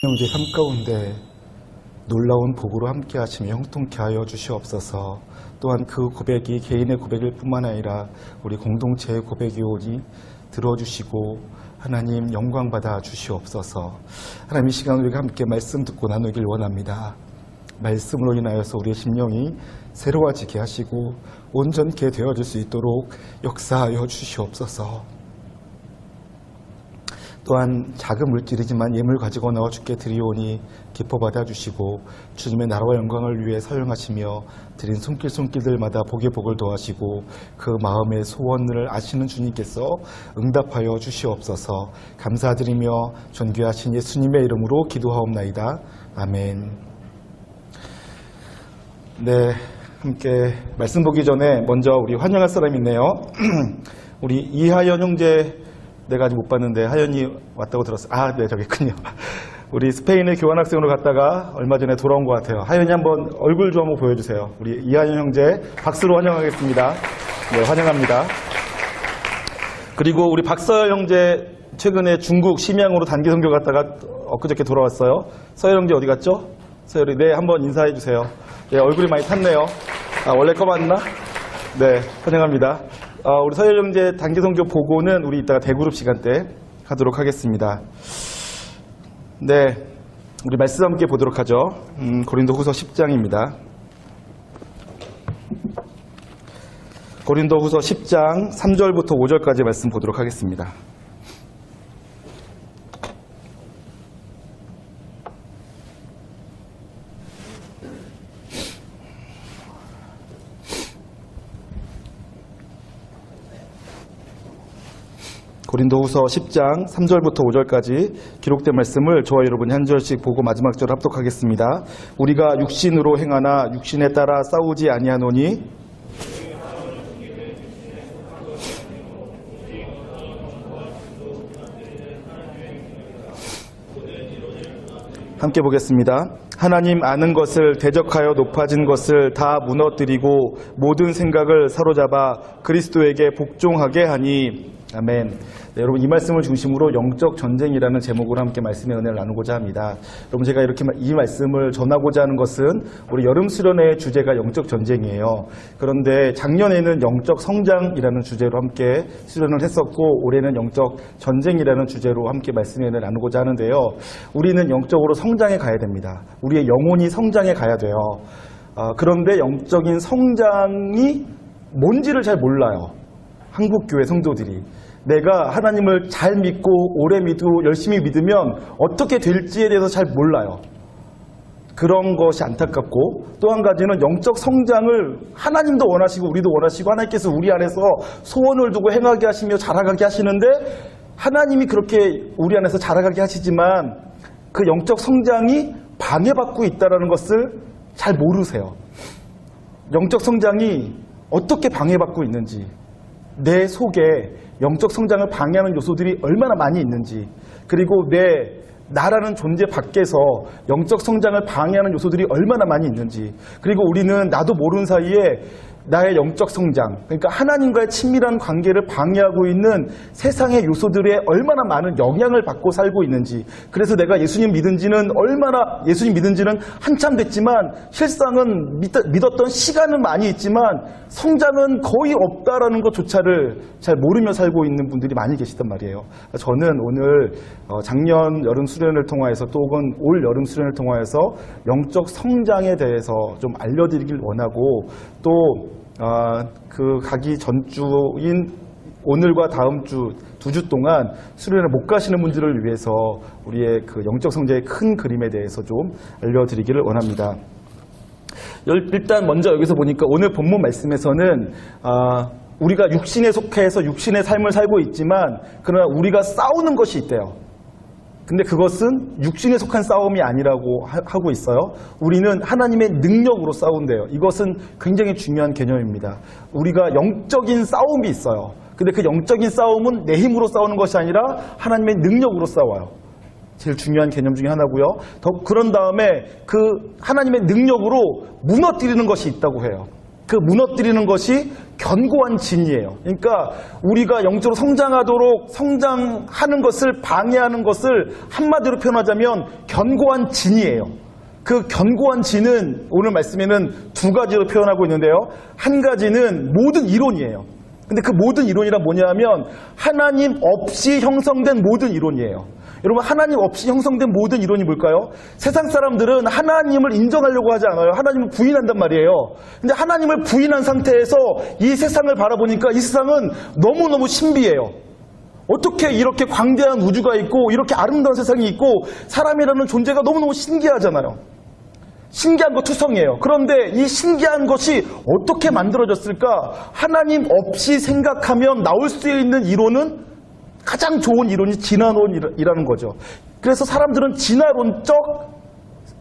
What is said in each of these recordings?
형제 삶 가운데 놀라운 복으로 함께 하시며 형통케 하여 주시옵소서. 또한 그 고백이 개인의 고백일 뿐만 아니라 우리 공동체의 고백이오니 들어주시고 하나님 영광 받아 주시옵소서. 하나님 이 시간 우리가 함께 말씀 듣고 나누길 원합니다. 말씀으로 인하여서 우리의 심령이 새로워지게 하시고 온전케 되어질 수 있도록 역사하여 주시옵소서. 또한 작은 물질이지만 예물 가지고 나와 주께 드리오니 기뻐 받아주시고 주님의 나라와 영광을 위해 사용하시며 드린 손길들마다 복의 복을 더하시고 그 마음의 소원을 아시는 주님께서 응답하여 주시옵소서. 감사드리며 존귀하신 예수님의 이름으로 기도하옵나이다. 아멘. 네, 함께 말씀 보기 전에 먼저 우리 환영할 사람이 있네요. 우리 이하연 형제, 내가 아직 못 봤는데 하연이 왔다고 들었어요. 아, 네, 저기 있군요. 우리 스페인에 교환학생으로 갔다가 얼마 전에 돌아온 것 같아요. 하연이 한번 얼굴 좀 한번 보여주세요. 우리 이하연 형제 박수로 환영하겠습니다. 네, 환영합니다. 그리고 우리 박서열 형제 최근에 중국 심양으로 단기 선교 갔다가 엊그저께 돌아왔어요. 서열 형제 어디 갔죠? 서열이, 네, 한번 인사해 주세요. 네, 얼굴이 많이 탔네요. 아, 원래 거 맞나? 네, 환영합니다. 우리 서열 형제 단기 선교 보고는 우리 이따가 대그룹 시간 때 하도록 하겠습니다. 네, 우리 말씀 함께 보도록 하죠. 고린도후서 10장입니다. 고린도후서 10장 3절부터 5절까지 말씀 보도록 하겠습니다. 고린도후서 10장 3절부터 5절까지 기록된 말씀을 저와 여러분이 한 절씩 보고 마지막 절 합독하겠습니다. 우리가 육신으로 행하나 육신에 따라 싸우지 아니하노니 함께 보겠습니다. 하나님 아는 것을 대적하여 높아진 것을 다 무너뜨리고 모든 생각을 사로잡아 그리스도에게 복종하게 하니 아멘. 네, 여러분 이 말씀을 중심으로 영적 전쟁이라는 제목으로 함께 말씀의 은혜를 나누고자 합니다. 여러분 제가 이렇게 이 말씀을 전하고자 하는 것은 우리 여름 수련회의 주제가 영적 전쟁이에요. 그런데 작년에는 영적 성장이라는 주제로 함께 수련을 했었고 올해는 영적 전쟁이라는 주제로 함께 말씀의 은혜를 나누고자 하는데요. 우리는 영적으로 성장해 가야 됩니다. 우리의 영혼이 성장해 가야 돼요. 그런데 영적인 성장이 뭔지를 잘 몰라요. 한국교회 성도들이. 내가 하나님을 잘 믿고 오래 믿고 열심히 믿으면 어떻게 될지에 대해서 잘 몰라요. 그런 것이 안타깝고 또 한 가지는 영적 성장을 하나님도 원하시고 우리도 원하시고 하나님께서 우리 안에서 소원을 두고 행하게 하시며 자라가게 하시는데 하나님이 그렇게 우리 안에서 자라가게 하시지만 그 영적 성장이 방해받고 있다는 것을 잘 모르세요. 영적 성장이 어떻게 방해받고 있는지, 내 속에 영적 성장을 방해하는 요소들이 얼마나 많이 있는지, 그리고 나라는 존재 밖에서 영적 성장을 방해하는 요소들이 얼마나 많이 있는지, 그리고 우리는 나도 모르는 사이에 나의 영적 성장, 그러니까 하나님과의 친밀한 관계를 방해하고 있는 세상의 요소들에 얼마나 많은 영향을 받고 살고 있는지, 그래서 내가 예수님 믿은 지는 한참 됐지만 실상은 믿었던 시간은 많이 있지만 성장은 거의 없다라는 것조차를 잘 모르며 살고 있는 분들이 많이 계시단 말이에요. 저는 오늘 작년 여름 수련을 통하여서 또 혹은 올 여름 수련을 통하여서 영적 성장에 대해서 좀 알려드리길 원하고, 또 그 가기 전주인 오늘과 다음 주 2주 동안 수련회 못 가시는 분들을 위해서 우리의 그 영적 성장의 큰 그림에 대해서 좀 알려드리기를 원합니다. 일단 먼저 여기서 보니까 오늘 본문 말씀에서는 우리가 육신에 속해서 육신의 삶을 살고 있지만 그러나 우리가 싸우는 것이 있대요. 근데 그것은 육신에 속한 싸움이 아니라고 하고 있어요. 우리는 하나님의 능력으로 싸운대요. 이것은 굉장히 중요한 개념입니다. 우리가 영적인 싸움이 있어요. 근데 그 영적인 싸움은 내 힘으로 싸우는 것이 아니라 하나님의 능력으로 싸워요. 제일 중요한 개념 중에 하나고요. 그런 다음에 그 하나님의 능력으로 무너뜨리는 것이 있다고 해요. 그 무너뜨리는 것이 견고한 진이에요. 그러니까 우리가 영적으로 성장하도록 성장하는 것을 방해하는 것을 한마디로 표현하자면 견고한 진이에요. 그 견고한 진은 오늘 말씀에는 두 가지로 표현하고 있는데요. 한 가지는 모든 이론이에요. 근데 그 모든 이론이란 뭐냐면 하나님 없이 형성된 모든 이론이에요. 여러분, 하나님 없이 형성된 모든 이론이 뭘까요? 세상 사람들은 하나님을 인정하려고 하지 않아요. 하나님을 부인한단 말이에요. 근데 하나님을 부인한 상태에서 이 세상을 바라보니까 이 세상은 너무너무 신비해요. 어떻게 이렇게 광대한 우주가 있고 이렇게 아름다운 세상이 있고 사람이라는 존재가 너무너무 신기하잖아요. 신기한 거 투성이에요. 그런데 이 신기한 것이 어떻게 만들어졌을까? 하나님 없이 생각하면 나올 수 있는 이론은 가장 좋은 이론이 진화론이라는 거죠. 그래서 사람들은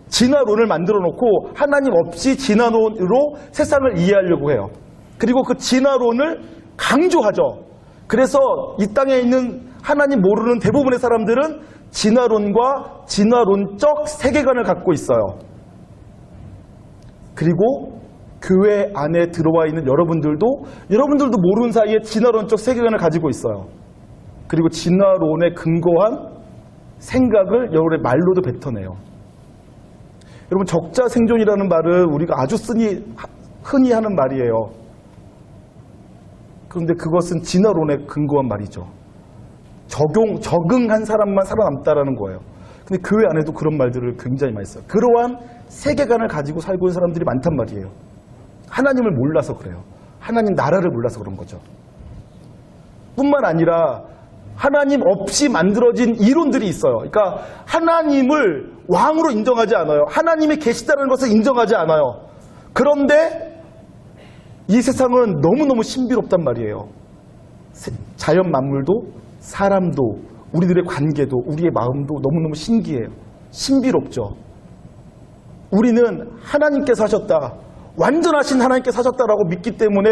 진화론을 만들어 놓고 하나님 없이 진화론으로 세상을 이해하려고 해요. 그리고 그 진화론을 강조하죠. 그래서 이 땅에 있는 하나님 모르는 대부분의 사람들은 진화론과 진화론적 세계관을 갖고 있어요. 그리고 교회 안에 들어와 있는 여러분들도 모르는 사이에 진화론적 세계관을 가지고 있어요. 그리고 진화론에 근거한 생각을 여러분의 말로도 뱉어내요. 여러분, 적자생존이라는 말은 우리가 아주 흔히 하는 말이에요. 그런데 그것은 진화론에 근거한 말이죠. 적응한 사람만 살아남다라는 거예요. 근데 교회 안에도 그런 말들을 굉장히 많이 써요. 그러한 세계관을 가지고 살고 있는 사람들이 많단 말이에요. 하나님을 몰라서 그래요. 하나님 나라를 몰라서 그런 거죠. 뿐만 아니라 하나님 없이 만들어진 이론들이 있어요. 그러니까 하나님을 왕으로 인정하지 않아요. 하나님이 계시다는 것을 인정하지 않아요. 그런데 이 세상은 너무너무 신비롭단 말이에요. 자연 만물도 사람도 우리들의 관계도 우리의 마음도 너무너무 신기해요. 신비롭죠. 우리는 하나님께서 하셨다, 완전하신 하나님께서 하셨다라고 믿기 때문에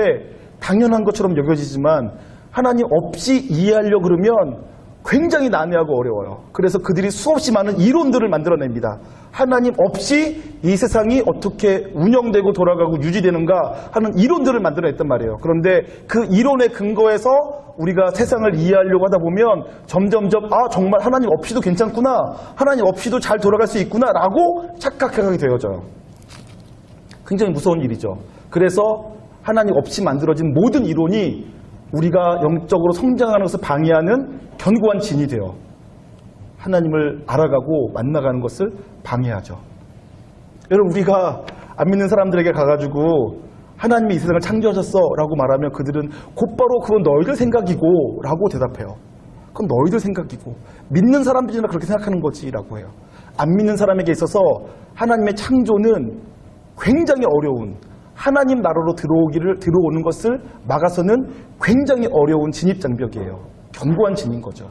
당연한 것처럼 여겨지지만 하나님 없이 이해하려고 그러면 굉장히 난해하고 어려워요. 그래서 그들이 수없이 많은 이론들을 만들어냅니다. 하나님 없이 이 세상이 어떻게 운영되고 돌아가고 유지되는가 하는 이론들을 만들어냈단 말이에요. 그런데 그 이론에 근거해서 우리가 세상을 이해하려고 하다 보면 점점점 정말 하나님 없이도 괜찮구나, 하나님 없이도 잘 돌아갈 수 있구나 라고 착각하게 되어져요. 굉장히 무서운 일이죠. 그래서 하나님 없이 만들어진 모든 이론이 우리가 영적으로 성장하는 것을 방해하는 견고한 진이 되어 하나님을 알아가고 만나가는 것을 방해하죠. 여러분, 우리가 안 믿는 사람들에게 가가지고 하나님이 이 세상을 창조하셨어 라고 말하면 그들은 곧바로 그건 너희들 생각이고 라고 대답해요. 그건 너희들 생각이고 믿는 사람들이나 그렇게 생각하는 거지 라고 해요. 안 믿는 사람에게 있어서 하나님의 창조는 굉장히 어려운, 하나님 나라로 들어오는 것을 막아서는 굉장히 어려운 진입장벽이에요. 견고한 진인 거죠.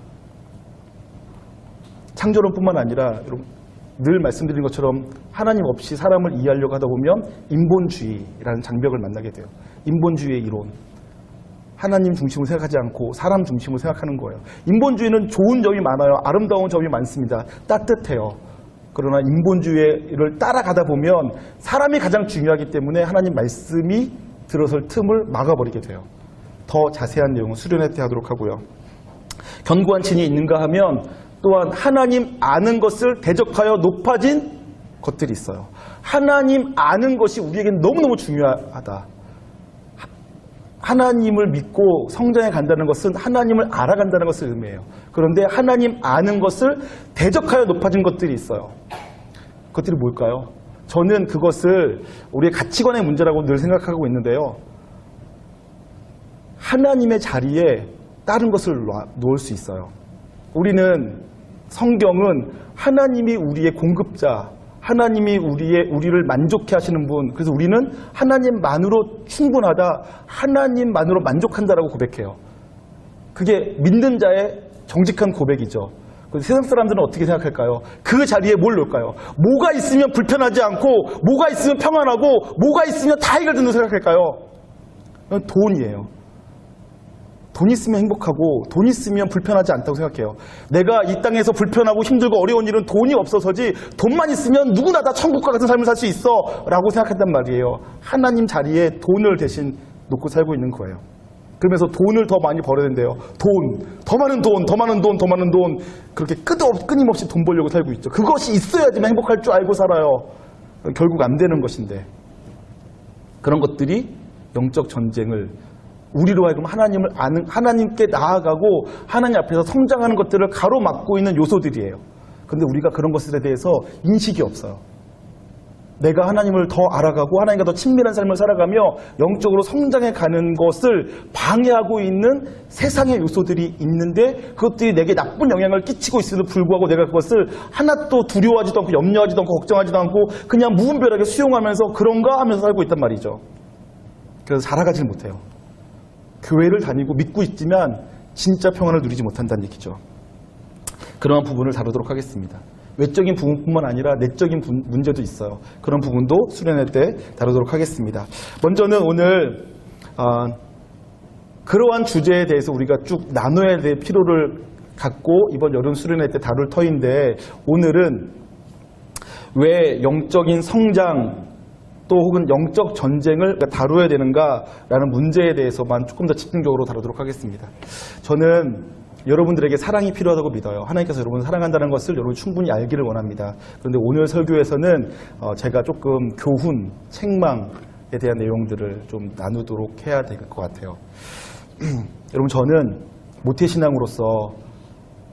창조론뿐만 아니라 여러분, 늘 말씀드린 것처럼 하나님 없이 사람을 이해하려고 하다 보면 인본주의라는 장벽을 만나게 돼요. 인본주의의 이론. 하나님 중심으로 생각하지 않고 사람 중심으로 생각하는 거예요. 인본주의는 좋은 점이 많아요. 아름다운 점이 많습니다. 따뜻해요. 그러나 인본주의를 따라가다 보면 사람이 가장 중요하기 때문에 하나님 말씀이 들어설 틈을 막아버리게 돼요. 더 자세한 내용은 수련회 때 하도록 하고요. 견고한 진이 있는가 하면 또한 하나님 아는 것을 대적하여 높아진 것들이 있어요. 하나님 아는 것이 우리에게는 너무너무 중요하다. 하나님을 믿고 성장해 간다는 것은 하나님을 알아간다는 것을 의미해요. 그런데 하나님 아는 것을 대적하여 높아진 것들이 있어요. 그것들이 뭘까요? 저는 그것을 우리의 가치관의 문제라고 늘 생각하고 있는데요. 하나님의 자리에 다른 것을 놓을 수 있어요. 우리는 성경은 하나님이 우리의 공급자, 하나님이 우리를 만족해 하시는 분, 그래서 우리는 하나님만으로 충분하다, 하나님만으로 만족한다라고 고백해요. 그게 믿는 자의 정직한 고백이죠. 세상 사람들은 어떻게 생각할까요? 그 자리에 뭘 놓을까요? 뭐가 있으면 불편하지 않고, 뭐가 있으면 평안하고, 뭐가 있으면 다 해결된다고 생각할까요? 돈이에요. 돈 있으면 행복하고 돈 있으면 불편하지 않다고 생각해요. 내가 이 땅에서 불편하고 힘들고 어려운 일은 돈이 없어서지 돈만 있으면 누구나 다 천국과 같은 삶을 살 수 있어 라고 생각했단 말이에요. 하나님 자리에 돈을 대신 놓고 살고 있는 거예요. 그러면서 돈을 더 많이 벌어야 된대요. 돈, 더 많은 돈, 더 많은 돈, 더 많은 돈. 그렇게 끊임없이 돈 벌려고 살고 있죠. 그것이 있어야지만 행복할 줄 알고 살아요. 결국 안 되는 것인데. 그런 것들이 영적 전쟁을 우리로 하여금 하나님을 아는, 하나님께 나아가고 하나님 앞에서 성장하는 것들을 가로막고 있는 요소들이에요. 그런데 우리가 그런 것들에 대해서 인식이 없어요. 내가 하나님을 더 알아가고 하나님과 더 친밀한 삶을 살아가며 영적으로 성장해 가는 것을 방해하고 있는 세상의 요소들이 있는데 그것들이 내게 나쁜 영향을 끼치고 있음에도 불구하고 내가 그것을 하나도 두려워하지도 않고 염려하지도 않고 걱정하지도 않고 그냥 무분별하게 수용하면서 그런가 하면서 살고 있단 말이죠. 그래서 살아가질 못해요. 교회를 다니고 믿고 있지만 진짜 평안을 누리지 못한다는 얘기죠. 그러한 부분을 다루도록 하겠습니다. 외적인 부분뿐만 아니라 내적인 문제도 있어요. 그런 부분도 수련회 때 다루도록 하겠습니다. 먼저는 오늘 그러한 주제에 대해서 우리가 쭉 나눠야 될 필요를 갖고 이번 여름 수련회 때 다룰 터인데 오늘은 왜 영적인 성장 또 혹은 영적 전쟁을 다루어야 되는가라는 문제에 대해서만 조금 더 집중적으로 다루도록 하겠습니다. 저는 여러분들에게 사랑이 필요하다고 믿어요. 하나님께서 여러분을 사랑한다는 것을 여러분이 충분히 알기를 원합니다. 그런데 오늘 설교에서는 제가 조금 교훈, 책망에 대한 내용들을 좀 나누도록 해야 될 것 같아요. 여러분 저는 모태신앙으로서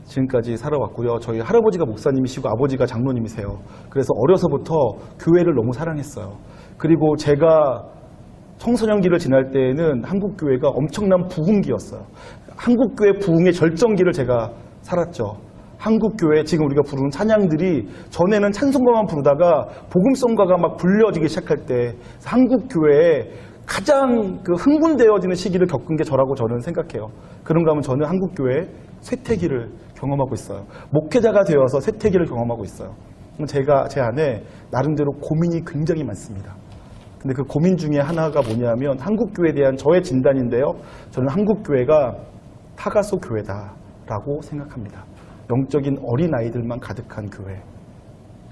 지금까지 살아왔고요. 저희 할아버지가 목사님이시고 아버지가 장로님이세요. 그래서 어려서부터 교회를 너무 사랑했어요. 그리고 제가 청소년기를 지날 때에는 한국교회가 엄청난 부흥기였어요. 한국교회 부흥의 절정기를 제가 살았죠. 한국교회 지금 우리가 부르는 찬양들이 전에는 찬송가만 부르다가 복음송가가 막 불려지기 시작할 때 한국교회에 가장 흥분되어지는 시기를 겪은 게 저라고 저는 생각해요. 그런가 하면 저는 한국교회 쇠퇴기를 경험하고 있어요. 목회자가 되어서 쇠퇴기를 경험하고 있어요. 제가 제 안에 나름대로 고민이 굉장히 많습니다. 근데 그 고민 중에 하나가 뭐냐면 한국교회에 대한 저의 진단인데요. 저는 한국교회가 타가소 교회다라고 생각합니다. 영적인 어린아이들만 가득한 교회.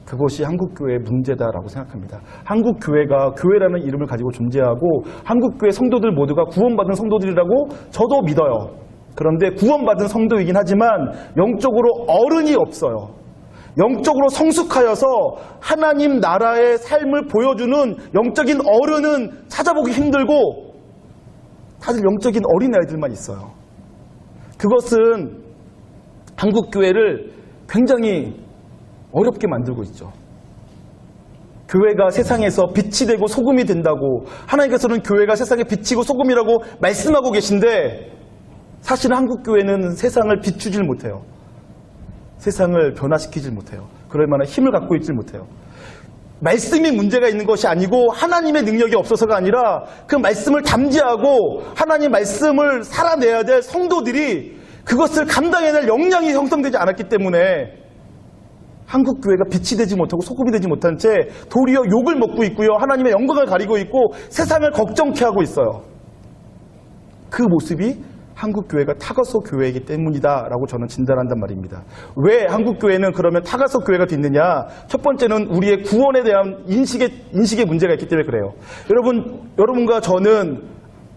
그것이 한국교회의 문제다라고 생각합니다. 한국교회가 교회라는 이름을 가지고 존재하고 한국교회 성도들 모두가 구원받은 성도들이라고 저도 믿어요. 그런데 구원받은 성도이긴 하지만 영적으로 어른이 없어요. 영적으로 성숙하여서 하나님 나라의 삶을 보여주는 영적인 어른은 찾아보기 힘들고 다들 영적인 어린아이들만 있어요. 그것은 한국교회를 굉장히 어렵게 만들고 있죠. 교회가 세상에서 빛이 되고 소금이 된다고 하나님께서는 교회가 세상의 빛이고 소금이라고 말씀하고 계신데 사실은 한국교회는 세상을 비추질 못해요. 세상을 변화시키질 못해요. 그럴 만한 힘을 갖고 있질 못해요. 말씀이 문제가 있는 것이 아니고 하나님의 능력이 없어서가 아니라 그 말씀을 담지하고 하나님 말씀을 살아내야 될 성도들이 그것을 감당해낼 역량이 형성되지 않았기 때문에 한국교회가 빛이 되지 못하고 소금이 되지 못한 채 도리어 욕을 먹고 있고요. 하나님의 영광을 가리고 있고 세상을 걱정케 하고 있어요. 그 모습이 한국교회가 타가소 교회이기 때문이다라고 저는 진단한단 말입니다. 왜 한국교회는 그러면 타가소 교회가 됐느냐? 첫 번째는 우리의 구원에 대한 인식의 문제가 있기 때문에 그래요. 여러분과 저는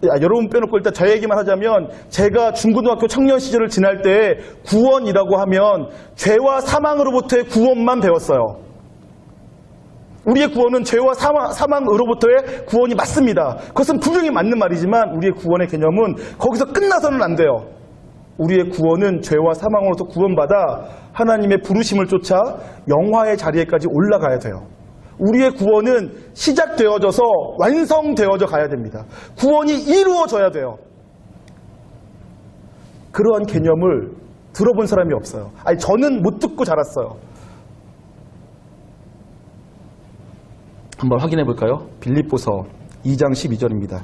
여러분 빼놓고 일단 저 얘기만 하자면 제가 중고등학교 청년 시절을 지날 때 구원이라고 하면 죄와 사망으로부터의 구원만 배웠어요. 우리의 구원은 죄와 사망으로부터의 구원이 맞습니다. 그것은 분명히 맞는 말이지만 우리의 구원의 개념은 거기서 끝나서는 안 돼요. 우리의 구원은 죄와 사망으로부터 구원받아 하나님의 부르심을 쫓아 영화의 자리에까지 올라가야 돼요. 우리의 구원은 시작되어져서 완성되어져 가야 됩니다. 구원이 이루어져야 돼요. 그러한 개념을 들어본 사람이 없어요. 아니 저는 못 듣고 자랐어요. 한번 확인해 볼까요? 빌립보서 2장 12절입니다.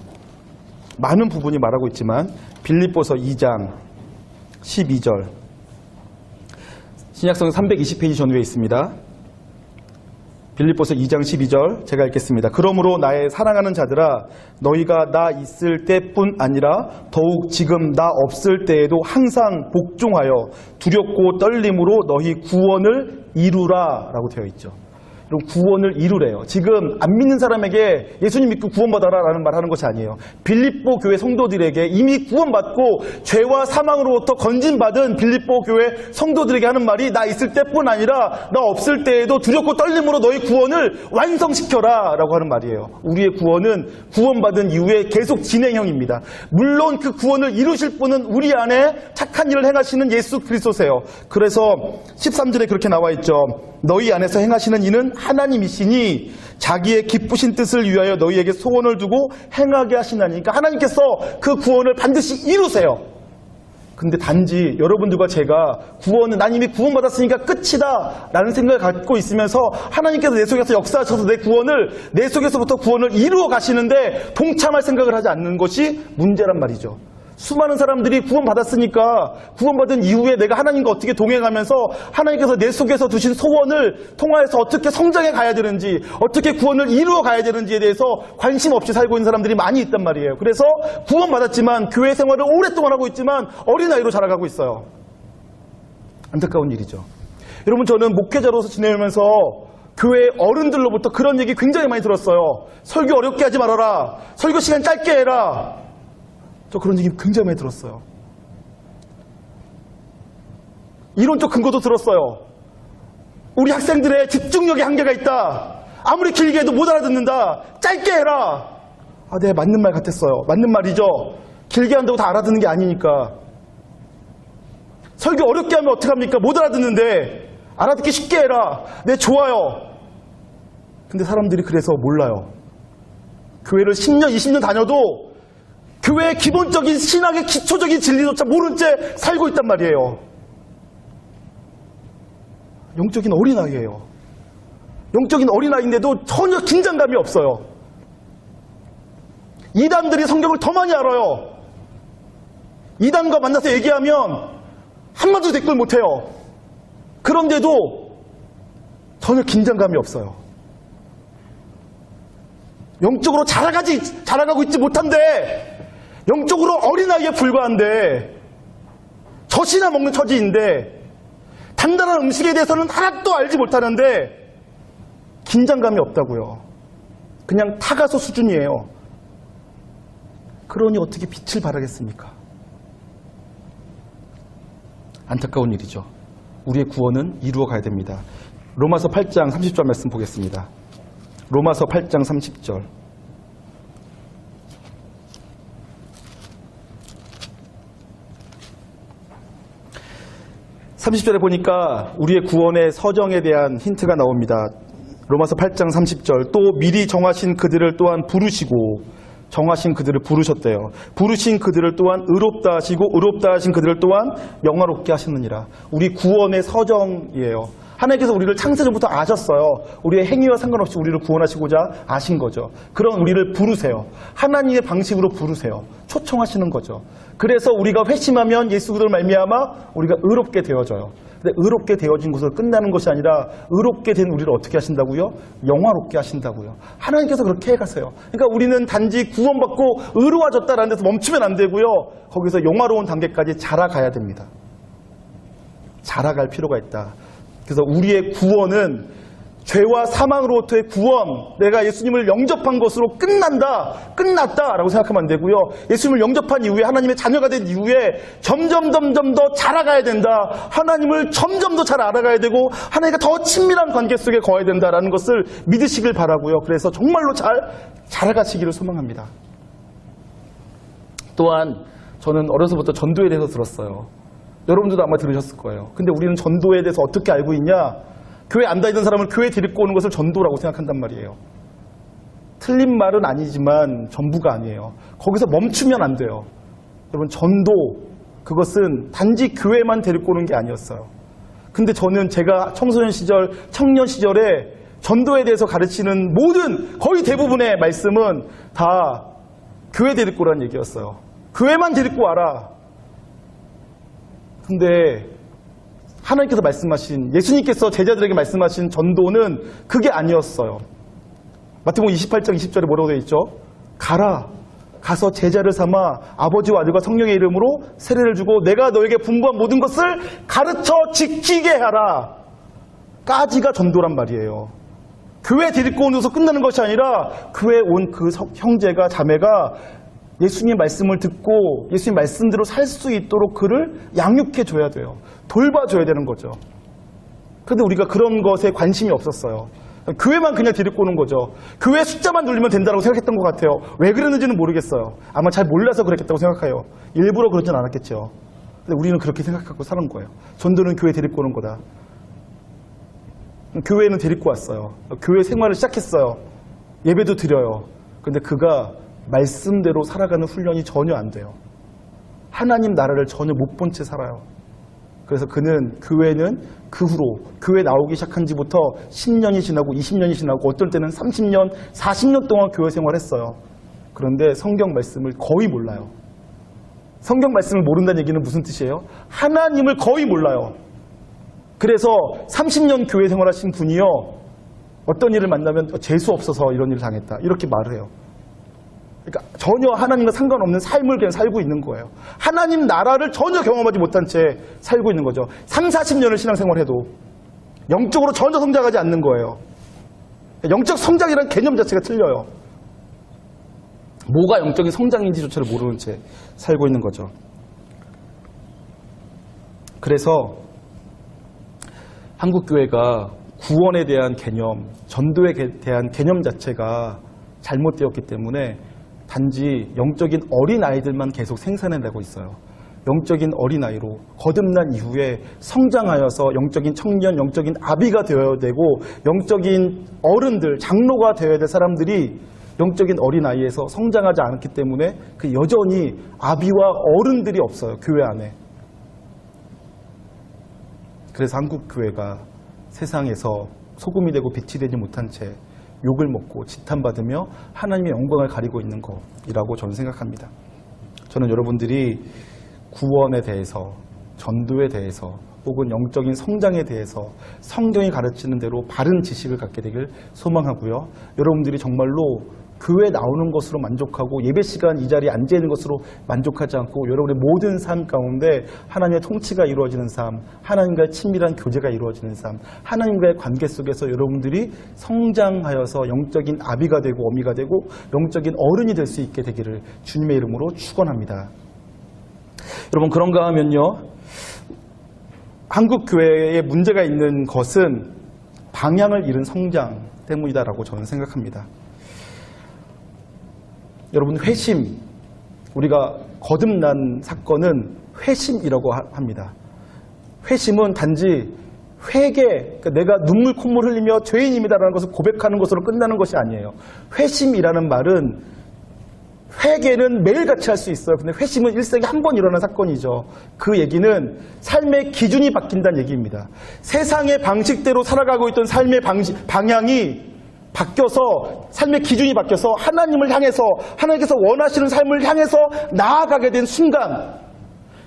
많은 부분이 말하고 있지만 빌립보서 2장 12절 신약성 320페이지 전후에 있습니다. 빌립보서 2장 12절 제가 읽겠습니다. 그러므로 나의 사랑하는 자들아 너희가 나 있을 때뿐 아니라 더욱 지금 나 없을 때에도 항상 복종하여 두렵고 떨림으로 너희 구원을 이루라 라고 되어 있죠. 그럼 구원을 이루래요. 지금 안 믿는 사람에게 예수님 믿고 구원받아라 라는 말 하는 것이 아니에요. 빌립보 교회 성도들에게 이미 구원받고 죄와 사망으로부터 건진받은 빌립보 교회 성도들에게 하는 말이 나 있을 때뿐 아니라 나 없을 때에도 두렵고 떨림으로 너희 구원을 완성시켜라 라고 하는 말이에요. 우리의 구원은 구원받은 이후에 계속 진행형입니다. 물론 그 구원을 이루실 분은 우리 안에 착한 일을 행하시는 예수 그리스도세요. 그래서 13절에 그렇게 나와 있죠. 너희 안에서 행하시는 이는 하나님이시니 자기의 기쁘신 뜻을 위하여 너희에게 소원을 두고 행하게 하시나니. 그러니까 하나님께서 그 구원을 반드시 이루세요. 근데 단지 여러분들과 제가 구원은 난 이미 구원받았으니까 끝이다 라는 생각을 갖고 있으면서 하나님께서 내 속에서 역사하셔서 내 구원을 내 속에서부터 구원을 이루어 가시는데 동참할 생각을 하지 않는 것이 문제란 말이죠. 수많은 사람들이 구원받았으니까 구원받은 이후에 내가 하나님과 어떻게 동행하면서 하나님께서 내 속에서 두신 소원을 통하여서 어떻게 성장해 가야 되는지 어떻게 구원을 이루어 가야 되는지에 대해서 관심 없이 살고 있는 사람들이 많이 있단 말이에요. 그래서 구원받았지만 교회 생활을 오랫동안 하고 있지만 어린아이로 자라가고 있어요. 안타까운 일이죠. 여러분 저는 목회자로서 지내면서 교회 어른들로부터 그런 얘기 굉장히 많이 들었어요. 설교 어렵게 하지 말아라. 설교 시간 짧게 해라. 저 그런 얘기 굉장히 많이 들었어요. 이론적 근거도 들었어요. 우리 학생들의 집중력에 한계가 있다. 아무리 길게 해도 못 알아듣는다. 짧게 해라. 아, 네, 맞는 말 같았어요. 맞는 말이죠. 길게 한다고 다 알아듣는 게 아니니까. 설교 어렵게 하면 어떡합니까? 못 알아듣는데 알아듣기 쉽게 해라. 네, 좋아요. 근데 사람들이 그래서 몰라요. 교회를 10년, 20년 다녀도 교회의 기본적인 신학의 기초적인 진리조차 모른 채 살고 있단 말이에요. 영적인 어린아이예요. 영적인 어린아이인데도 전혀 긴장감이 없어요. 이단들이 성경을 더 많이 알아요. 이단과 만나서 얘기하면 한마디도 댓글 못해요. 그런데도 전혀 긴장감이 없어요. 영적으로 자라가고 있지 못한데 영적으로 어린아이에 불과한데 젖이나 먹는 처지인데 단단한 음식에 대해서는 하나도 알지 못하는데 긴장감이 없다고요. 그냥 타가소 수준이에요. 그러니 어떻게 빛을 발하겠습니까? 안타까운 일이죠. 우리의 구원은 이루어 가야 됩니다. 로마서 8장 30절 말씀 보겠습니다. 로마서 8장 30절. 30절에 보니까 우리의 구원의 서정에 대한 힌트가 나옵니다. 로마서 8장 30절. 또 미리 정하신 그들을 또한 부르시고 정하신 그들을 부르셨대요. 부르신 그들을 또한 의롭다 하시고 의롭다 하신 그들을 또한 영화롭게 하셨느니라. 우리 구원의 서정이에요. 하나님께서 우리를 창세전부터 아셨어요. 우리의 행위와 상관없이 우리를 구원하시고자 아신 거죠. 그런 우리를 부르세요. 하나님의 방식으로 부르세요. 초청하시는 거죠. 그래서 우리가 회심하면 예수 그리스도로 말미암아 우리가 의롭게 되어져요. 근데 의롭게 되어진 것으로 끝나는 것이 아니라 의롭게 된 우리를 어떻게 하신다고요? 영화롭게 하신다고요. 하나님께서 그렇게 해가세요. 그러니까 우리는 단지 구원받고 의로워졌다라는 데서 멈추면 안 되고요. 거기서 영화로운 단계까지 자라가야 됩니다. 자라갈 필요가 있다. 그래서 우리의 구원은 죄와 사망으로부터의 구원, 내가 예수님을 영접한 것으로 끝났다라고 생각하면 안 되고요. 예수님을 영접한 이후에 하나님의 자녀가 된 이후에 점점 더 자라가야 된다. 하나님을 점점 더 잘 알아가야 되고 하나님과 더 친밀한 관계 속에 거해야 된다라는 것을 믿으시길 바라고요. 그래서 정말로 잘 자라가시기를 소망합니다. 또한 저는 어려서부터 전도에 대해서 들었어요. 여러분들도 아마 들으셨을 거예요. 근데 우리는 전도에 대해서 어떻게 알고 있냐? 교회 안 다니던 사람을 교회 데리고 오는 것을 전도라고 생각한단 말이에요. 틀린 말은 아니지만 전부가 아니에요. 거기서 멈추면 안 돼요. 여러분, 전도, 그것은 단지 교회만 데리고 오는 게 아니었어요. 근데 저는 제가 청소년 시절, 청년 시절에 전도에 대해서 가르치는 모든, 거의 대부분의 말씀은 다 교회 데리고 오라는 얘기였어요. 교회만 데리고 와라. 근데 하나님께서 말씀하신, 예수님께서 제자들에게 말씀하신 전도는 그게 아니었어요. 마태복음 28장 20절에 뭐라고 되어 있죠? 가라. 가서 제자를 삼아 아버지와 아들과 성령의 이름으로 세례를 주고 내가 너에게 분부한 모든 것을 가르쳐 지키게 하라. 까지가 전도란 말이에요. 교회 데리고 오면서 끝나는 것이 아니라 교회에 온 그 형제가 자매가 예수님 말씀을 듣고 예수님 말씀대로 살 수 있도록 그를 양육해 줘야 돼요. 돌봐줘야 되는 거죠. 그런데 우리가 그런 것에 관심이 없었어요. 교회만 그냥 데리고 오는 거죠. 교회 숫자만 늘리면 된다고 생각했던 것 같아요. 왜 그랬는지는 모르겠어요. 아마 잘 몰라서 그랬겠다고 생각해요. 일부러 그러진 않았겠죠. 근데 우리는 그렇게 생각하고 사는 거예요. 전도는 교회 데리고 오는 거다. 교회는 데리고 왔어요. 교회 생활을 시작했어요. 예배도 드려요. 근데 그가 말씀대로 살아가는 훈련이 전혀 안 돼요. 하나님 나라를 전혀 못 본 채 살아요. 그래서 그는 교회는 그 후로 교회 나오기 시작한 지부터 10년이 지나고 20년이 지나고 어떨 때는 30년, 40년 동안 교회 생활했어요. 그런데 성경 말씀을 거의 몰라요. 성경 말씀을 모른다는 얘기는 무슨 뜻이에요? 하나님을 거의 몰라요. 그래서 30년 교회 생활하신 분이요, 어떤 일을 만나면 재수 없어서 이런 일을 당했다 이렇게 말을 해요. 그러니까 전혀 하나님과 상관없는 삶을 그냥 살고 있는 거예요. 하나님 나라를 전혀 경험하지 못한 채 살고 있는 거죠. 3, 40년을 신앙생활해도 영적으로 전혀 성장하지 않는 거예요. 영적 성장이라는 개념 자체가 틀려요. 뭐가 영적인 성장인지조차를 모르는 채 살고 있는 거죠. 그래서 한국교회가 구원에 대한 개념, 전도에 대한 개념 자체가 잘못되었기 때문에 단지 영적인 어린아이들만 계속 생산해내고 있어요. 영적인 어린아이로 거듭난 이후에 성장하여서 영적인 청년, 영적인 아비가 되어야 되고 영적인 어른들, 장로가 되어야 될 사람들이 영적인 어린아이에서 성장하지 않았기 때문에 그 여전히 아비와 어른들이 없어요. 교회 안에. 그래서 한국교회가 세상에서 소금이 되고 빛이 되지 못한 채 욕을 먹고 지탄받으며 하나님의 영광을 가리고 있는 것이라고 저는 생각합니다. 저는 여러분들이 구원에 대해서, 전도에 대해서, 혹은 영적인 성장에 대해서 성경이 가르치는 대로 바른 지식을 갖게 되길 소망하고요. 여러분들이 정말로 교회 나오는 것으로 만족하고 예배 시간 이 자리에 앉아 있는 것으로 만족하지 않고 여러분의 모든 삶 가운데 하나님의 통치가 이루어지는 삶, 하나님과의 친밀한 교제가 이루어지는 삶, 하나님과의 관계 속에서 여러분들이 성장하여서 영적인 아비가 되고 어미가 되고 영적인 어른이 될 수 있게 되기를 주님의 이름으로 축원합니다. 여러분, 그런가 하면요, 한국 교회에 문제가 있는 것은 방향을 잃은 성장 때문이다라고 저는 생각합니다. 여러분, 회심, 우리가 거듭난 사건은 회심이라고 합니다. 회심은 단지 회개, 그러니까 내가 눈물 콧물 흘리며 죄인입니다라는 것을 고백하는 것으로 끝나는 것이 아니에요. 회심이라는 말은, 회개는 매일같이 할 수 있어요. 근데 회심은 일생에 한 번 일어나는 사건이죠. 그 얘기는 삶의 기준이 바뀐다는 얘기입니다. 세상의 방식대로 살아가고 있던 삶의 방향이 바뀌어서, 삶의 기준이 바뀌어서 하나님을 향해서, 하나님께서 원하시는 삶을 향해서 나아가게 된 순간,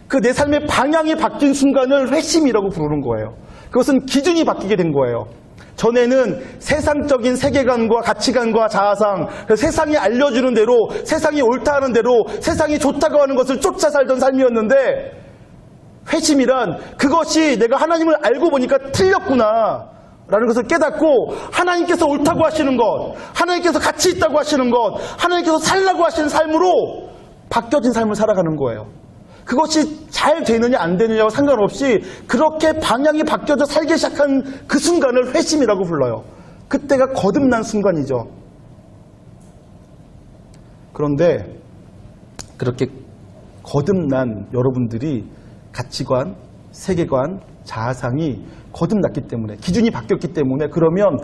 그 내 삶의 방향이 바뀐 순간을 회심이라고 부르는 거예요. 그것은 기준이 바뀌게 된 거예요. 전에는 세상적인 세계관과 가치관과 자아상, 세상이 알려주는 대로, 세상이 옳다 하는 대로, 세상이 좋다고 하는 것을 쫓아 살던 삶이었는데, 회심이란 그것이 내가 하나님을 알고 보니까 틀렸구나 라는 것을 깨닫고 하나님께서 옳다고 하시는 것, 하나님께서 가치 있다고 하시는 것, 하나님께서 살라고 하시는 삶으로 바뀌어진 삶을 살아가는 거예요. 그것이 잘 되느냐 안 되느냐와 상관없이 그렇게 방향이 바뀌어져 살기 시작한 그 순간을 회심이라고 불러요. 그때가 거듭난 순간이죠. 그런데 그렇게 거듭난 여러분들이 가치관, 세계관, 자아상이 거듭났기 때문에, 기준이 바뀌었기 때문에, 그러면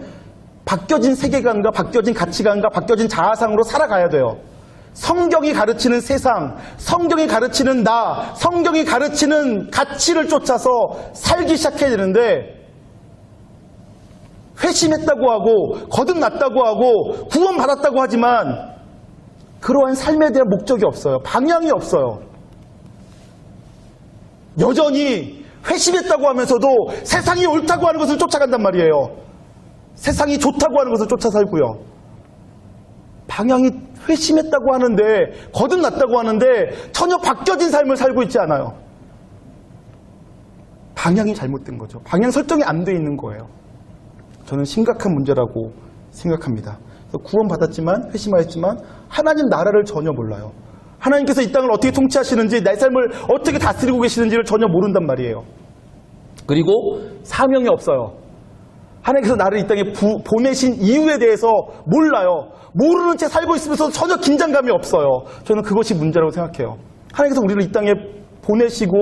바뀌어진 세계관과 바뀌어진 가치관과 바뀌어진 자아상으로 살아가야 돼요. 성경이 가르치는 세상, 성경이 가르치는 나, 성경이 가르치는 가치를 쫓아서 살기 시작해야 되는데, 회심했다고 하고 거듭났다고 하고 구원받았다고 하지만 그러한 삶에 대한 목적이 없어요. 방향이 없어요. 여전히 회심했다고 하면서도 세상이 옳다고 하는 것을 쫓아간단 말이에요. 세상이 좋다고 하는 것을 쫓아 살고요. 방향이 회심했다고 하는데, 거듭났다고 하는데 전혀 바뀌어진 삶을 살고 있지 않아요. 방향이 잘못된 거죠. 방향 설정이 안 돼 있는 거예요. 저는 심각한 문제라고 생각합니다. 구원받았지만, 회심하였지만 하나님 나라를 전혀 몰라요. 하나님께서 이 땅을 어떻게 통치하시는지, 내 삶을 어떻게 다스리고 계시는지를 전혀 모른단 말이에요. 그리고 사명이 없어요. 하나님께서 나를 이 땅에 보내신 이유에 대해서 몰라요. 모르는 채 살고 있으면서 전혀 긴장감이 없어요. 저는 그것이 문제라고 생각해요. 하나님께서 우리를 이 땅에 보내시고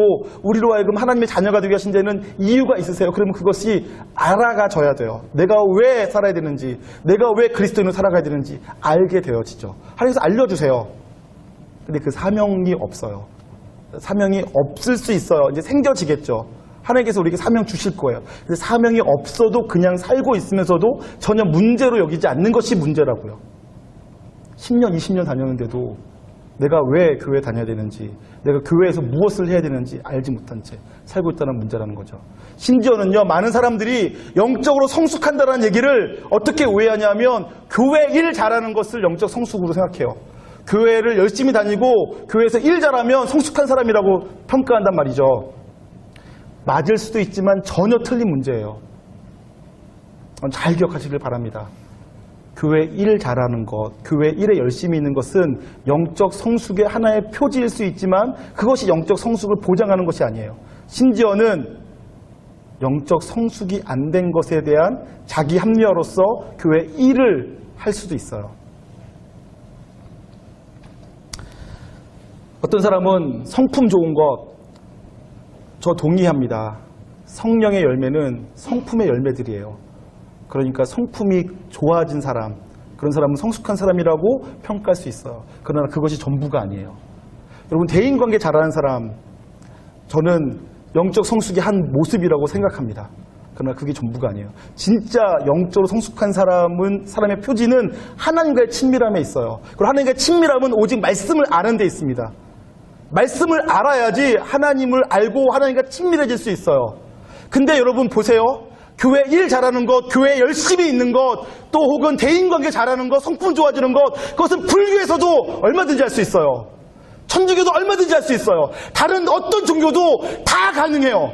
우리로 하여금 하나님의 자녀가 되게 하신 데는 이유가 있으세요. 그러면 그것이 알아가져야 돼요. 내가 왜 살아야 되는지, 내가 왜 그리스도인으로 살아가야 되는지 알게 되어지죠. 하나님께서 알려주세요. 근데 그 사명이 없어요. 사명이 없을 수 있어요. 이제 생겨지겠죠. 하나님께서 우리에게 사명 주실 거예요. 근데 사명이 없어도 그냥 살고 있으면서도 전혀 문제로 여기지 않는 것이 문제라고요. 10년, 20년 다녔는데도 내가 왜 교회 다녀야 되는지, 내가 교회에서 무엇을 해야 되는지 알지 못한 채 살고 있다는 문제라는 거죠. 심지어는요, 많은 사람들이 영적으로 성숙한다는 얘기를 어떻게 오해하냐면 교회 일 잘하는 것을 영적 성숙으로 생각해요. 교회를 열심히 다니고 교회에서 일 잘하면 성숙한 사람이라고 평가한단 말이죠. 맞을 수도 있지만 전혀 틀린 문제예요. 잘 기억하시길 바랍니다. 교회 일 잘하는 것, 교회 일에 열심히 있는 것은 영적 성숙의 하나의 표지일 수 있지만 그것이 영적 성숙을 보장하는 것이 아니에요. 심지어는 영적 성숙이 안 된 것에 대한 자기 합리화로서 교회 일을 할 수도 있어요. 어떤 사람은 성품 좋은 것, 저 동의합니다. 성령의 열매는 성품의 열매들이에요. 그러니까 성품이 좋아진 사람, 그런 사람은 성숙한 사람이라고 평가할 수 있어요. 그러나 그것이 전부가 아니에요. 여러분, 대인관계 잘하는 사람, 저는 영적 성숙의 한 모습이라고 생각합니다. 그러나 그게 전부가 아니에요. 진짜 영적으로 성숙한 사람의 표지는 하나님과의 친밀함에 있어요. 그리고 하나님과의 친밀함은 오직 말씀을 아는 데 있습니다. 말씀을 알아야지 하나님을 알고 하나님과 친밀해질 수 있어요. 근데 여러분 보세요. 교회 일 잘하는 것, 교회 열심히 있는 것, 또 혹은 대인관계 잘하는 것, 성품 좋아지는 것, 그것은 불교에서도 얼마든지 할 수 있어요. 천주교도 얼마든지 할 수 있어요. 다른 어떤 종교도 다 가능해요.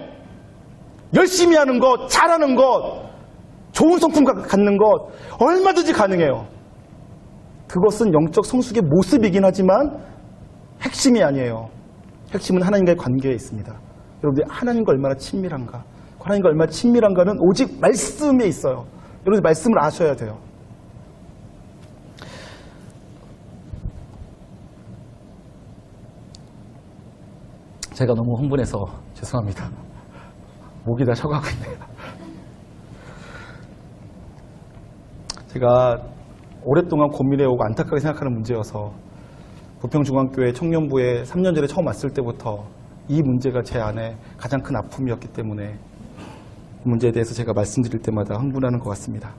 열심히 하는 것, 잘하는 것, 좋은 성품 갖는 것 얼마든지 가능해요. 그것은 영적 성숙의 모습이긴 하지만 핵심이 아니에요. 핵심은 하나님과의 관계에 있습니다. 여러분들 하나님과 얼마나 친밀한가, 하나님과 얼마나 친밀한가는 오직 말씀에 있어요. 여러분들 말씀을 아셔야 돼요. 제가 너무 흥분해서 죄송합니다. 목이 다 쉬어가고 있네요. 제가 오랫동안 고민해오고 안타깝게 생각하는 문제여서 부평중앙교회 청년부에 3년 전에 처음 왔을 때부터 이 문제가 제 안에 가장 큰 아픔이었기 때문에 그 문제에 대해서 제가 말씀드릴 때마다 흥분하는 것 같습니다.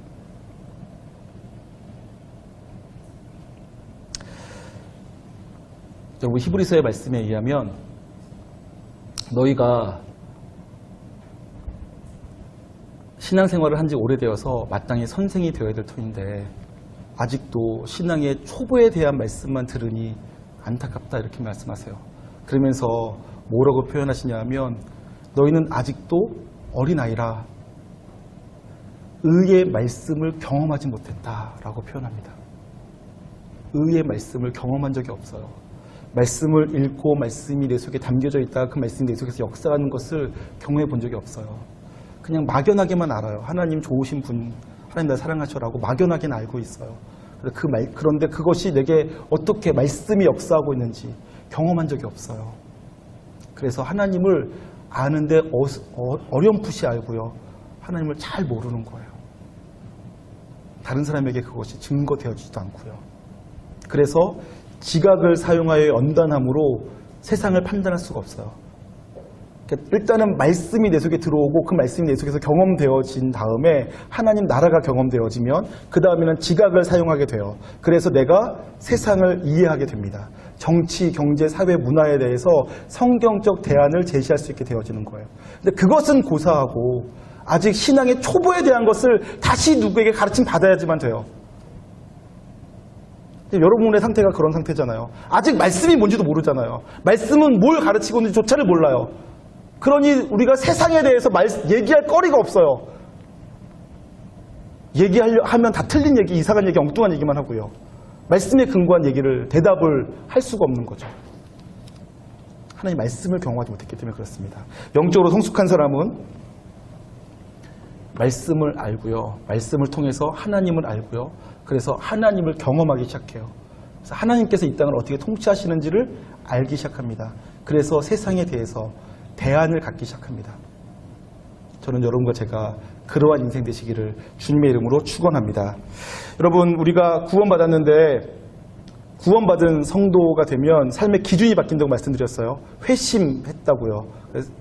여러분, 히브리서의 말씀에 의하면 너희가 신앙생활을 한 지 오래되어서 마땅히 선생이 되어야 될 터인데 아직도 신앙의 초보에 대한 말씀만 들으니 안타깝다, 이렇게 말씀하세요. 그러면서 뭐라고 표현하시냐면 너희는 아직도 어린아이라 의의 말씀을 경험하지 못했다라고 표현합니다. 의의 말씀을 경험한 적이 없어요. 말씀을 읽고 말씀이 내 속에 담겨져 있다가 그 말씀이 내 속에서 역사하는 것을 경험해 본 적이 없어요. 그냥 막연하게만 알아요. 하나님 좋으신 분, 하나님 날 사랑하셔라고 막연하게는 알고 있어요. 그런데 그것이 내게 어떻게 말씀이 역사하고 있는지 경험한 적이 없어요. 그래서 하나님을 아는데 어렴풋이 알고요. 하나님을 잘 모르는 거예요. 다른 사람에게 그것이 증거되어지지도 않고요. 그래서 지각을 사용하여 연단함으로 세상을 판단할 수가 없어요. 그러니까 일단은 말씀이 내 속에 들어오고 그 말씀이 내 속에서 경험되어진 다음에 하나님 나라가 경험되어지면 그 다음에는 지각을 사용하게 돼요. 그래서 내가 세상을 이해하게 됩니다. 정치, 경제, 사회, 문화에 대해서 성경적 대안을 제시할 수 있게 되어지는 거예요. 근데 그것은 고사하고 아직 신앙의 초보에 대한 것을 다시 누구에게 가르침 받아야지만 돼요. 여러분의 상태가 그런 상태잖아요. 아직 말씀이 뭔지도 모르잖아요. 말씀은 뭘 가르치고 있는지 조차를 몰라요. 그러니 우리가 세상에 대해서 얘기할 거리가 없어요. 얘기하면 다 틀린 얘기, 이상한 얘기, 엉뚱한 얘기만 하고요. 말씀에 근거한 얘기를, 대답을 할 수가 없는 거죠. 하나님 말씀을 경험하지 못했기 때문에 그렇습니다. 영적으로 성숙한 사람은 말씀을 알고요. 말씀을 통해서 하나님을 알고요. 그래서 하나님을 경험하기 시작해요. 그래서 하나님께서 이 땅을 어떻게 통치하시는지를 알기 시작합니다. 그래서 세상에 대해서 대안을 갖기 시작합니다. 저는 여러분과 제가 그러한 인생 되시기를 주님의 이름으로 축원합니다. 여러분, 우리가 구원받았는데 구원받은 성도가 되면 삶의 기준이 바뀐다고 말씀드렸어요. 회심했다고요.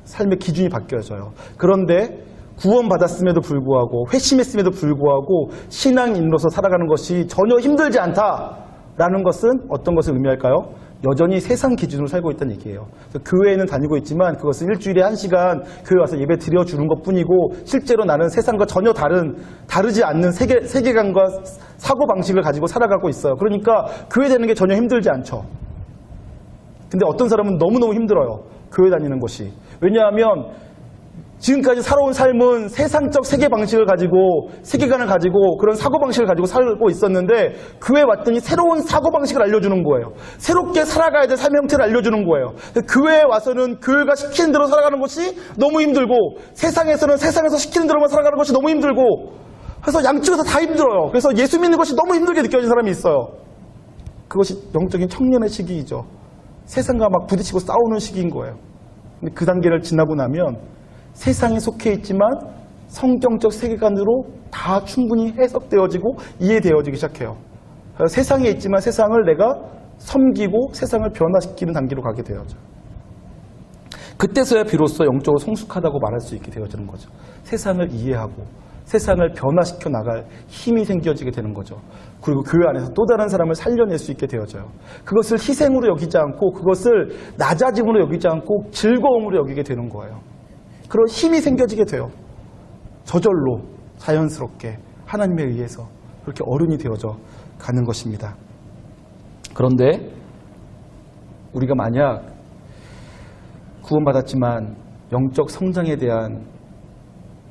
삶의 기준이 바뀌어져요. 그런데 구원받았음에도 불구하고 회심했음에도 불구하고 신앙인으로서 살아가는 것이 전혀 힘들지 않다라는 것은 어떤 것을 의미할까요? 여전히 세상 기준으로 살고 있다는 얘기예요. 교회에는 다니고 있지만 그것은 일주일에 1시간 교회 와서 예배 드려주는 것뿐이고 실제로 나는 세상과 전혀 다르지 않는 세계관과 사고방식을 가지고 살아가고 있어요. 그러니까 교회 되는 게 전혀 힘들지 않죠. 근데 어떤 사람은 너무너무 힘들어요. 교회 다니는 것이. 왜냐하면 지금까지 살아온 삶은 세상적 세계방식을 가지고 세계관을 가지고 그런 사고방식을 가지고 살고 있었는데 교회에 왔더니 새로운 사고방식을 알려주는 거예요. 새롭게 살아가야 될 삶의 형태를 알려주는 거예요. 교회에 와서는 교회가 시키는 대로 살아가는 것이 너무 힘들고 세상에서는 세상에서 시키는 대로만 살아가는 것이 너무 힘들고 그래서 양쪽에서 다 힘들어요. 그래서 예수 믿는 것이 너무 힘들게 느껴진 사람이 있어요. 그것이 영적인 청년의 시기이죠. 세상과 막 부딪히고 싸우는 시기인 거예요. 근데 그 단계를 지나고 나면 세상에 속해 있지만 성경적 세계관으로 다 충분히 해석되어지고 이해되어지기 시작해요. 세상에 있지만 세상을 내가 섬기고 세상을 변화시키는 단계로 가게 되어져. 그때서야 비로소 영적으로 성숙하다고 말할 수 있게 되어지는 거죠. 세상을 이해하고 세상을 변화시켜 나갈 힘이 생겨지게 되는 거죠. 그리고 교회 안에서 또 다른 사람을 살려낼 수 있게 되어져요. 그것을 희생으로 여기지 않고 그것을 낮아짐으로 여기지 않고 즐거움으로 여기게 되는 거예요. 그런 힘이 생겨지게 돼요. 저절로 자연스럽게 하나님에 의해서 그렇게 어른이 되어져 가는 것입니다. 그런데 우리가 만약 구원받았지만 영적 성장에 대한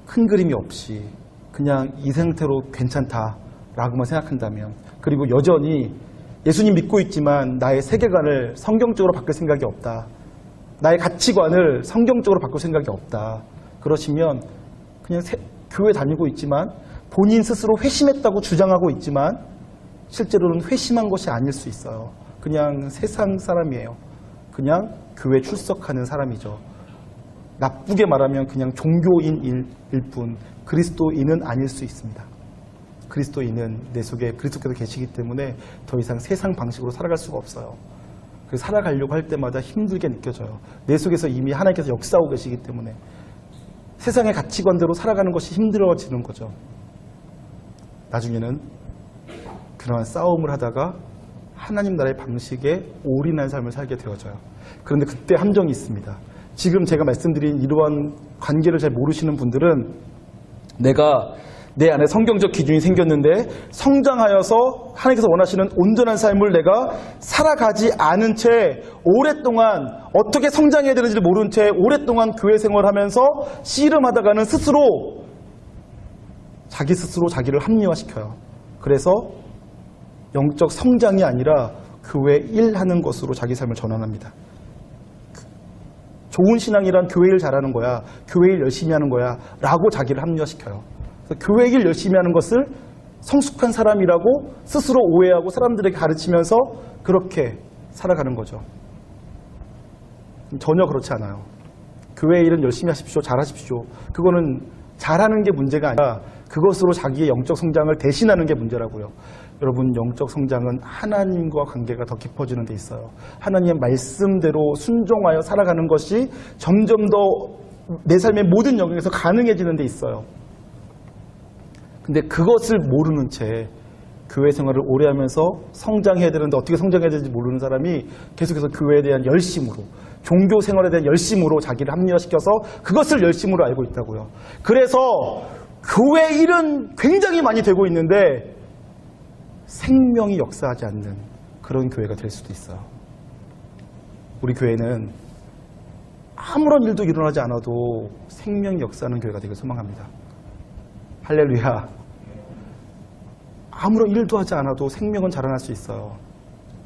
큰 그림이 없이 그냥 이 상태로 괜찮다라고만 생각한다면 그리고 여전히 예수님 믿고 있지만 나의 세계관을 성경적으로 바꿀 생각이 없다. 나의 가치관을 성경적으로 바꿀 생각이 없다. 그러시면 그냥 교회 다니고 있지만 본인 스스로 회심했다고 주장하고 있지만 실제로는 회심한 것이 아닐 수 있어요. 그냥 세상 사람이에요. 그냥 교회 출석하는 사람이죠. 나쁘게 말하면 그냥 종교인일 뿐 그리스도인은 아닐 수 있습니다. 그리스도인은 내 속에 그리스도께서 계시기 때문에 더 이상 세상 방식으로 살아갈 수가 없어요. 그 살아가려고 할 때마다 힘들게 느껴져요. 내 속에서 이미 하나님께서 역사하고 계시기 때문에 세상의 가치관대로 살아가는 것이 힘들어지는 거죠. 나중에는 그러한 싸움을 하다가 하나님 나라의 방식에 올인한 삶을 살게 되어져요. 그런데 그때 함정이 있습니다. 지금 제가 말씀드린 이러한 관계를 잘 모르시는 분들은 내가 내 안에 성경적 기준이 생겼는데 성장하여서 하나님께서 원하시는 온전한 삶을 내가 살아가지 않은 채 오랫동안 어떻게 성장해야 되는지를 모른 채 오랫동안 교회 생활하면서 씨름하다가는 자기 스스로 자기를 합리화시켜요. 그래서 영적 성장이 아니라 교회 일하는 것으로 자기 삶을 전환합니다. 좋은 신앙이란 교회 일 잘하는 거야, 교회 일 열심히 하는 거야 라고 자기를 합리화시켜요. 교회 일 열심히 하는 것을 성숙한 사람이라고 스스로 오해하고 사람들에게 가르치면서 그렇게 살아가는 거죠. 전혀 그렇지 않아요. 교회 일은 열심히 하십시오. 잘하십시오. 그거는 잘하는 게 문제가 아니라 그것으로 자기의 영적 성장을 대신하는 게 문제라고요. 여러분, 영적 성장은 하나님과 관계가 더 깊어지는 데 있어요. 하나님의 말씀대로 순종하여 살아가는 것이 점점 더 내 삶의 모든 영역에서 가능해지는 데 있어요. 근데 그것을 모르는 채 교회 생활을 오래 하면서 성장해야 되는데 어떻게 성장해야 되는지 모르는 사람이 계속해서 교회에 대한 열심으로, 종교 생활에 대한 열심으로 자기를 합리화시켜서 그것을 열심으로 알고 있다고요. 그래서 교회 일은 굉장히 많이 되고 있는데 생명이 역사하지 않는 그런 교회가 될 수도 있어요. 우리 교회는 아무런 일도 일어나지 않아도 생명이 역사하는 교회가 되길 소망합니다. 할렐루야. 아무런 일도 하지 않아도 생명은 자라날 수 있어요.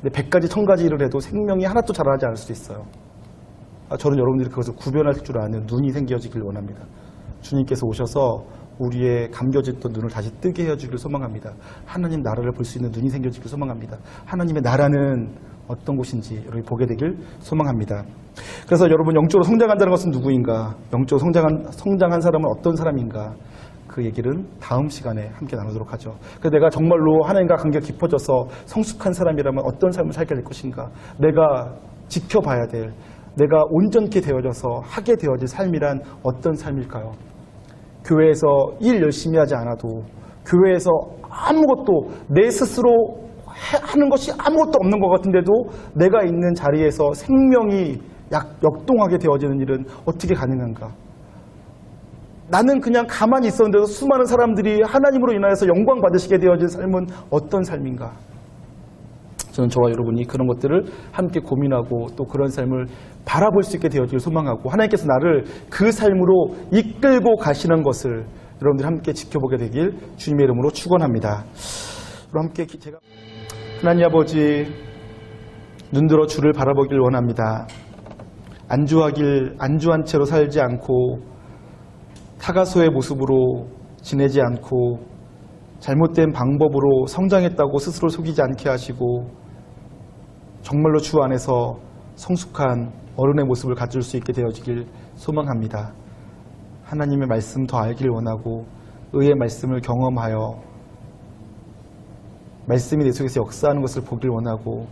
근데 100가지 1000가지 일을 해도 생명이 하나도 자라나지 않을 수도 있어요. 저는 여러분들이 그것을 구별할 줄 아는 눈이 생겨지길 원합니다. 주님께서 오셔서 우리의 감겨졌던 눈을 다시 뜨게 해주길 소망합니다. 하나님 나라를 볼 수 있는 눈이 생겨지길 소망합니다. 하나님의 나라는 어떤 곳인지 여러분이 보게 되길 소망합니다. 그래서 여러분, 영적으로 성장한다는 것은 누구인가? 영적으로 성장한 사람은 어떤 사람인가? 그 얘기는 다음 시간에 함께 나누도록 하죠. 그래서 내가 정말로 하나님과 관계가 깊어져서 성숙한 사람이라면 어떤 삶을 살게 될 것인가? 내가 지켜봐야 될, 내가 온전케 되어져서 하게 되어질 삶이란 어떤 삶일까요? 교회에서 일 열심히 하지 않아도, 교회에서 아무것도 내 스스로 하는 것이 아무것도 없는 것 같은데도 내가 있는 자리에서 생명이 역동하게 되어지는 일은 어떻게 가능한가? 나는 그냥 가만히 있었는데도 수많은 사람들이 하나님으로 인하여서 영광 받으시게 되어진 삶은 어떤 삶인가? 저는 저와 여러분이 그런 것들을 함께 고민하고 또 그런 삶을 바라볼 수 있게 되어지길 소망하고, 하나님께서 나를 그 삶으로 이끌고 가시는 것을 여러분들이 함께 지켜보게 되길 주님의 이름으로 축원합니다. 그럼 함께 제가 하나님 아버지, 눈들어 주를 바라보길 원합니다. 안주한 채로 살지 않고 타가소의 모습으로 지내지 않고 잘못된 방법으로 성장했다고 스스로 속이지 않게 하시고 정말로 주 안에서 성숙한 어른의 모습을 가질 수 있게 되어지길 소망합니다. 하나님의 말씀 더 알길 원하고 의의 말씀을 경험하여 말씀이 내 속에서 역사하는 것을 보길 원하고,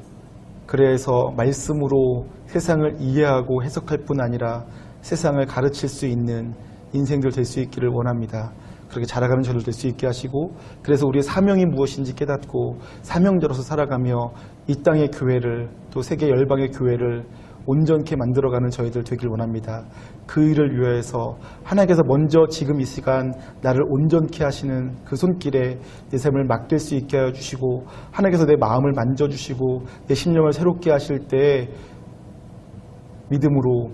그래서 말씀으로 세상을 이해하고 해석할 뿐 아니라 세상을 가르칠 수 있는 인생들 될 수 있기를 원합니다. 그렇게 자라가는 저를 될 수 있게 하시고, 그래서 우리의 사명이 무엇인지 깨닫고 사명자로서 살아가며 이 땅의 교회를, 또 세계 열방의 교회를 온전케 만들어가는 저희들 되길 원합니다. 그 일을 위해서 하나님께서 먼저 지금 이 시간 나를 온전케 하시는 그 손길에 내 삶을 맡길 수 있게 하여 주시고, 하나님께서 내 마음을 만져주시고 내 심령을 새롭게 하실 때 믿음으로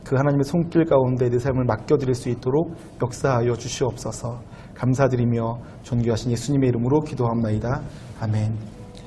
그 하나님의 손길 가운데 내 삶을 맡겨드릴 수 있도록 역사하여 주시옵소서. 감사드리며 존귀하신 예수님의 이름으로 기도합나이다. 아멘.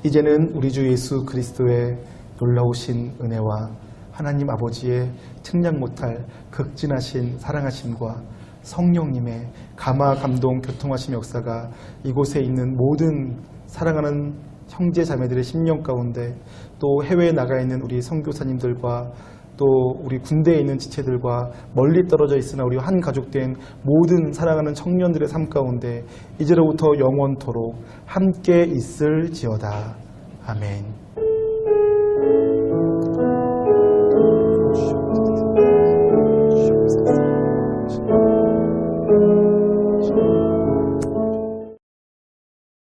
이제는 우리 주 예수 그리스도의 놀라우신 은혜와 하나님 아버지의 측량 못할 극진하신 사랑하심과 성령님의 감화 감동 교통하심 역사가 이곳에 있는 모든 사랑하는 형제 자매들의 심령 가운데, 또 해외에 나가 있는 우리 선교사님들과 또 우리 군대에 있는 지체들과 멀리 떨어져 있으나 우리 한 가족된 모든 사랑하는 청년들의 삶 가운데 이제로부터 영원토록 함께 있을지어다. 아멘.